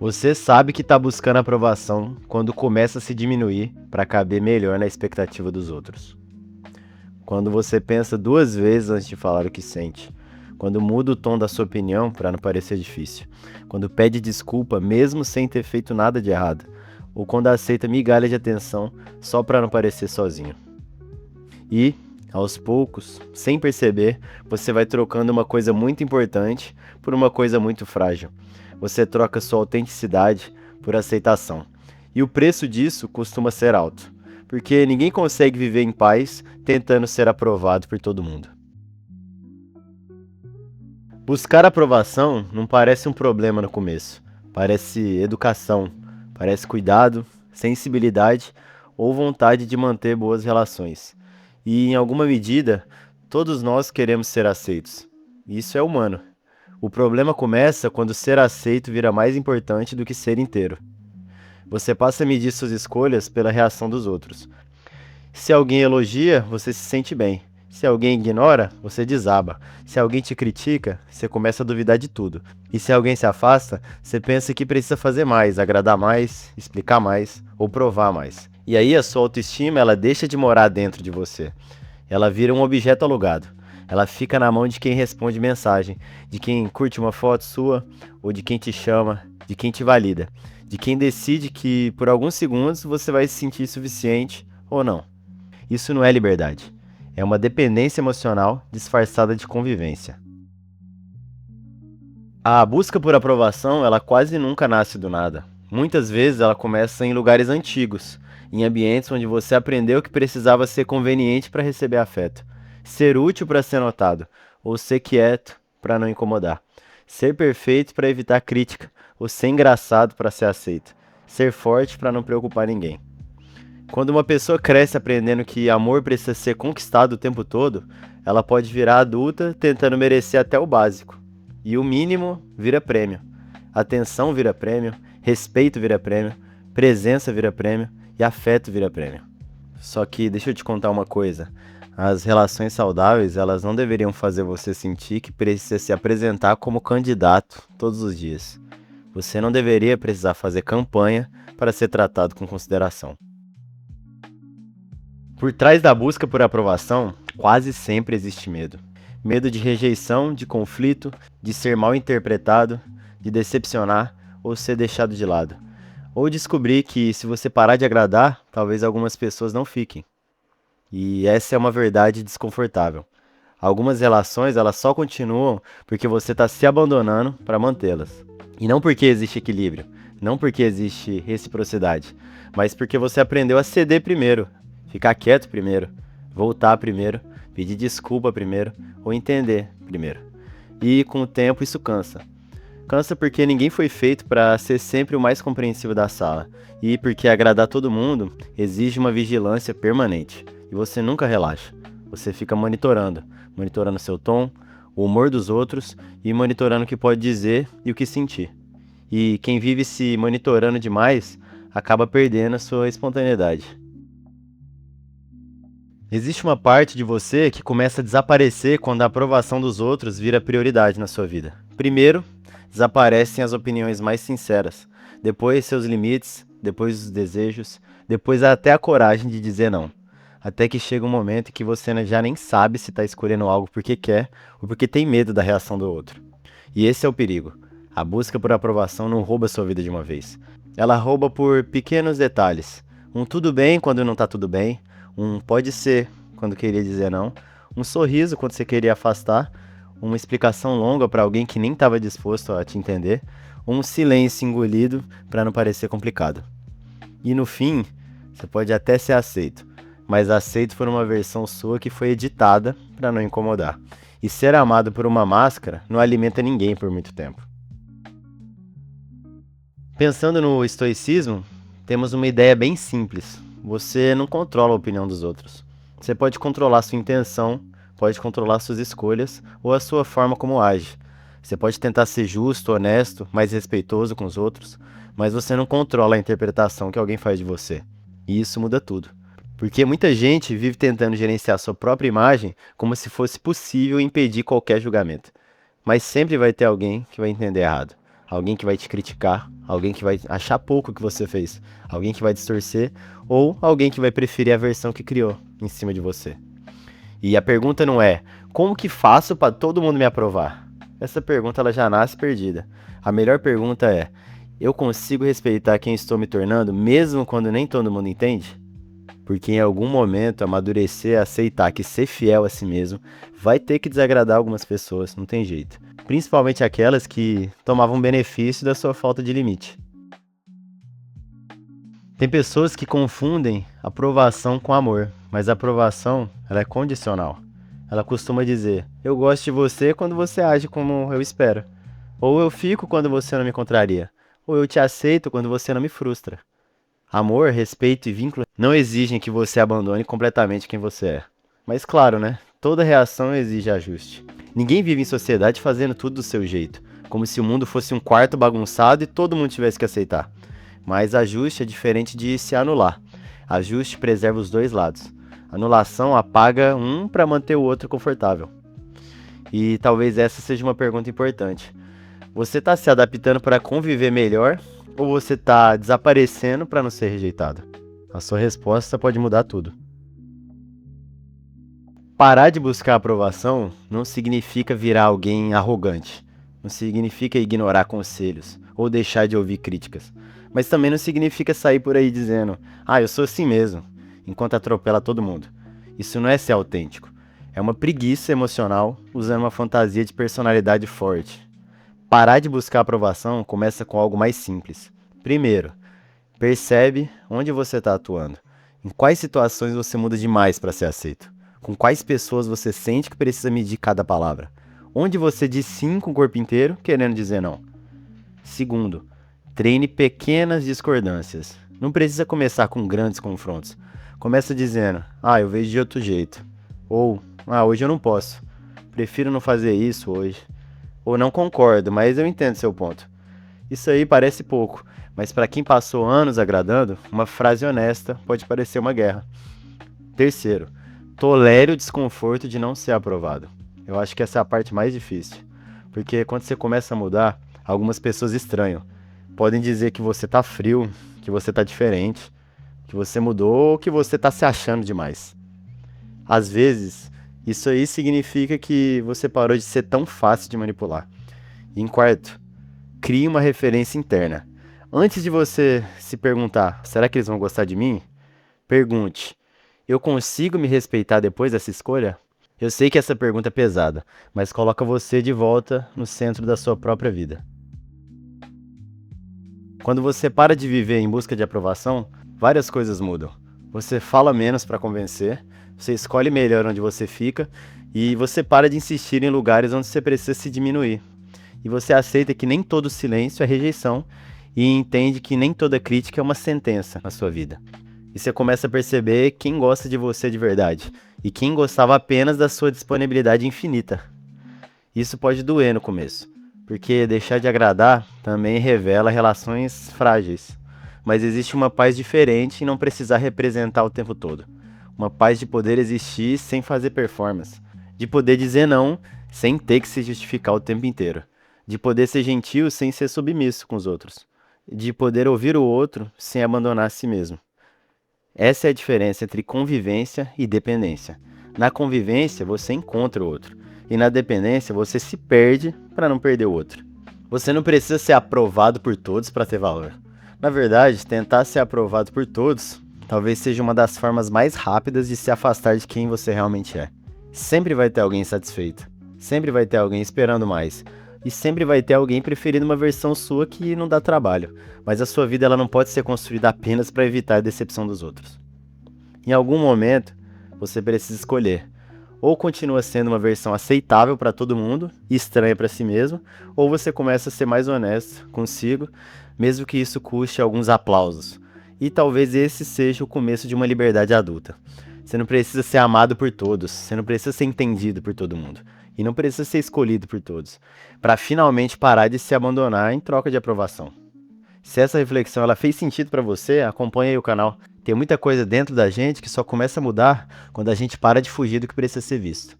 Você sabe que está buscando aprovação quando começa a se diminuir para caber melhor na expectativa dos outros. Quando você pensa duas vezes antes de falar o que sente. Quando muda o tom da sua opinião para não parecer difícil. Quando pede desculpa mesmo sem ter feito nada de errado. Ou quando aceita migalha de atenção só para não parecer sozinho. E, aos poucos, sem perceber, você vai trocando uma coisa muito importante por uma coisa muito frágil. Você troca sua autenticidade por aceitação. E o preço disso costuma ser alto, porque ninguém consegue viver em paz tentando ser aprovado por todo mundo. Buscar aprovação não parece um problema no começo. Parece educação, parece cuidado, sensibilidade ou vontade de manter boas relações. E, em alguma medida, todos nós queremos ser aceitos. Isso é humano. O problema começa quando ser aceito vira mais importante do que ser inteiro. Você passa a medir suas escolhas pela reação dos outros. Se alguém elogia, você se sente bem. Se alguém ignora, você desaba. Se alguém te critica, você começa a duvidar de tudo. E se alguém se afasta, você pensa que precisa fazer mais, agradar mais, explicar mais ou provar mais. E aí a sua autoestima, ela deixa de morar dentro de você. Ela vira um objeto alugado. Ela fica na mão de quem responde mensagem, de quem curte uma foto sua, ou de quem te chama, de quem te valida, de quem decide que por alguns segundos você vai se sentir suficiente ou não. Isso não é liberdade. É uma dependência emocional disfarçada de convivência. A busca por aprovação, ela quase nunca nasce do nada. Muitas vezes ela começa em lugares antigos, em ambientes onde você aprendeu que precisava ser conveniente para receber afeto, ser útil para ser notado, ou ser quieto para não incomodar, ser perfeito para evitar crítica, ou ser engraçado para ser aceito, ser forte para não preocupar ninguém. Quando uma pessoa cresce aprendendo que amor precisa ser conquistado o tempo todo, ela pode virar adulta tentando merecer até o básico. E o mínimo vira prêmio. Atenção vira prêmio, respeito vira prêmio, presença vira prêmio e afeto vira prêmio. Só que deixa eu te contar uma coisa. As relações saudáveis, elas não deveriam fazer você sentir que precisa se apresentar como candidato todos os dias. Você não deveria precisar fazer campanha para ser tratado com consideração. Por trás da busca por aprovação, quase sempre existe medo. Medo de rejeição, de conflito, de ser mal interpretado, de decepcionar ou ser deixado de lado. Ou descobrir que se você parar de agradar, talvez algumas pessoas não fiquem. E essa é uma verdade desconfortável. Algumas relações elas só continuam porque você está se abandonando para mantê-las. E não porque existe equilíbrio, não porque existe reciprocidade, mas porque você aprendeu a ceder primeiro, ficar quieto primeiro, voltar primeiro, pedir desculpa primeiro ou entender primeiro. E com o tempo isso cansa. Cansa porque ninguém foi feito para ser sempre o mais compreensivo da sala. E porque agradar todo mundo exige uma vigilância permanente. E você nunca relaxa. Você fica monitorando seu tom, o humor dos outros e monitorando o que pode dizer e o que sentir. E quem vive se monitorando demais acaba perdendo a sua espontaneidade. Existe uma parte de você que começa a desaparecer quando a aprovação dos outros vira prioridade na sua vida. Primeiro, desaparecem as opiniões mais sinceras, depois seus limites, depois os desejos, depois até a coragem de dizer não. Até que chega um momento em que você já nem sabe se está escolhendo algo porque quer ou porque tem medo da reação do outro. E esse é o perigo. A busca por aprovação não rouba sua vida de uma vez. Ela rouba por pequenos detalhes. Um tudo bem quando não tá tudo bem, um pode ser quando queria dizer não, um sorriso quando você queria afastar, uma explicação longa para alguém que nem estava disposto a te entender, ou um silêncio engolido para não parecer complicado. E no fim, você pode até ser aceito, mas aceito por uma versão sua que foi editada para não incomodar. E ser amado por uma máscara não alimenta ninguém por muito tempo. Pensando no estoicismo, temos uma ideia bem simples. Você não controla a opinião dos outros. Você pode controlar sua intenção, pode controlar suas escolhas ou a sua forma como age. Você pode tentar ser justo, honesto, mais respeitoso com os outros, mas você não controla a interpretação que alguém faz de você. E isso muda tudo. Porque muita gente vive tentando gerenciar sua própria imagem como se fosse possível impedir qualquer julgamento. Mas sempre vai ter alguém que vai entender errado. alguém que vai te criticar, alguém que vai achar pouco o que você fez, alguém que vai distorcer ou alguém que vai preferir a versão que criou em cima de você. E a pergunta não é, como que faço para todo mundo me aprovar? Essa pergunta ela já nasce perdida. A melhor pergunta é, eu consigo respeitar quem estou me tornando mesmo quando nem todo mundo entende? Porque em algum momento amadurecer é aceitar que ser fiel a si mesmo vai ter que desagradar algumas pessoas, não tem jeito. Principalmente aquelas que tomavam benefício da sua falta de limite. Tem pessoas que confundem aprovação com amor, mas a aprovação ela é condicional. Ela costuma dizer, eu gosto de você quando você age como eu espero. Ou eu fico quando você não me contraria. Ou eu te aceito quando você não me frustra. Amor, respeito e vínculo não exigem que você abandone completamente quem você é. Mas claro, né? Toda reação exige ajuste. Ninguém vive em sociedade fazendo tudo do seu jeito, como se o mundo fosse um quarto bagunçado e todo mundo tivesse que aceitar. Mas ajuste é diferente de se anular. Ajuste preserva os dois lados. Anulação apaga um para manter o outro confortável. E talvez essa seja uma pergunta importante. Você está se adaptando para conviver melhor ou você está desaparecendo para não ser rejeitado? A sua resposta pode mudar tudo. Parar de buscar aprovação não significa virar alguém arrogante. Não significa ignorar conselhos ou deixar de ouvir críticas. Mas também não significa sair por aí dizendo, eu sou assim mesmo, enquanto atropela todo mundo. Isso não é ser autêntico. É uma preguiça emocional usando uma fantasia de personalidade forte. Parar de buscar aprovação começa com algo mais simples. Primeiro, percebe onde você está atuando. Em quais situações você muda demais para ser aceito. Com quais pessoas você sente que precisa medir cada palavra. Onde você diz sim com o corpo inteiro, querendo dizer não. Segundo, treine pequenas discordâncias. Não precisa começar com grandes confrontos. Começa dizendo, eu vejo de outro jeito. Ou, hoje eu não posso. Prefiro não fazer isso hoje. Ou não concordo, mas eu entendo seu ponto. Isso aí parece pouco, mas para quem passou anos agradando, uma frase honesta pode parecer uma guerra. Terceiro, tolere o desconforto de não ser aprovado. Eu acho que essa é a parte mais difícil, porque quando você começa a mudar, algumas pessoas estranham. Podem dizer que você tá frio, que você tá diferente, que você mudou ou que você tá se achando demais. Às vezes, isso aí significa que você parou de ser tão fácil de manipular. E em quarto, crie uma referência interna. Antes de você se perguntar, será que eles vão gostar de mim? Pergunte, eu consigo me respeitar depois dessa escolha? Eu sei que essa pergunta é pesada, mas coloca você de volta no centro da sua própria vida. Quando você para de viver em busca de aprovação, várias coisas mudam. Você fala menos para convencer, você escolhe melhor onde você fica e você para de insistir em lugares onde você precisa se diminuir. E você aceita que nem todo silêncio é rejeição e entende que nem toda crítica é uma sentença na sua vida. E você começa a perceber quem gosta de você de verdade e quem gostava apenas da sua disponibilidade infinita. Isso pode doer no começo, porque deixar de agradar também revela relações frágeis. Mas existe uma paz diferente em não precisar representar o tempo todo. Uma paz de poder existir sem fazer performance. De poder dizer não sem ter que se justificar o tempo inteiro. De poder ser gentil sem ser submisso com os outros. De poder ouvir o outro sem abandonar a si mesmo. Essa é a diferença entre convivência e dependência. Na convivência, você encontra o outro. E na dependência, você se perde para não perder o outro. Você não precisa ser aprovado por todos para ter valor. Na verdade, tentar ser aprovado por todos talvez seja uma das formas mais rápidas de se afastar de quem você realmente é. Sempre vai ter alguém insatisfeito. Sempre vai ter alguém esperando mais. E sempre vai ter alguém preferindo uma versão sua que não dá trabalho. Mas a sua vida ela não pode ser construída apenas para evitar a decepção dos outros. Em algum momento, você precisa escolher. Ou continua sendo uma versão aceitável para todo mundo e estranha para si mesmo, ou você começa a ser mais honesto consigo, mesmo que isso custe alguns aplausos. E talvez esse seja o começo de uma liberdade adulta. Você não precisa ser amado por todos, você não precisa ser entendido por todo mundo. E não precisa ser escolhido por todos, para finalmente parar de se abandonar em troca de aprovação. Se essa reflexão ela fez sentido para você, acompanhe aí o canal. Tem muita coisa dentro da gente que só começa a mudar quando a gente para de fugir do que precisa ser visto.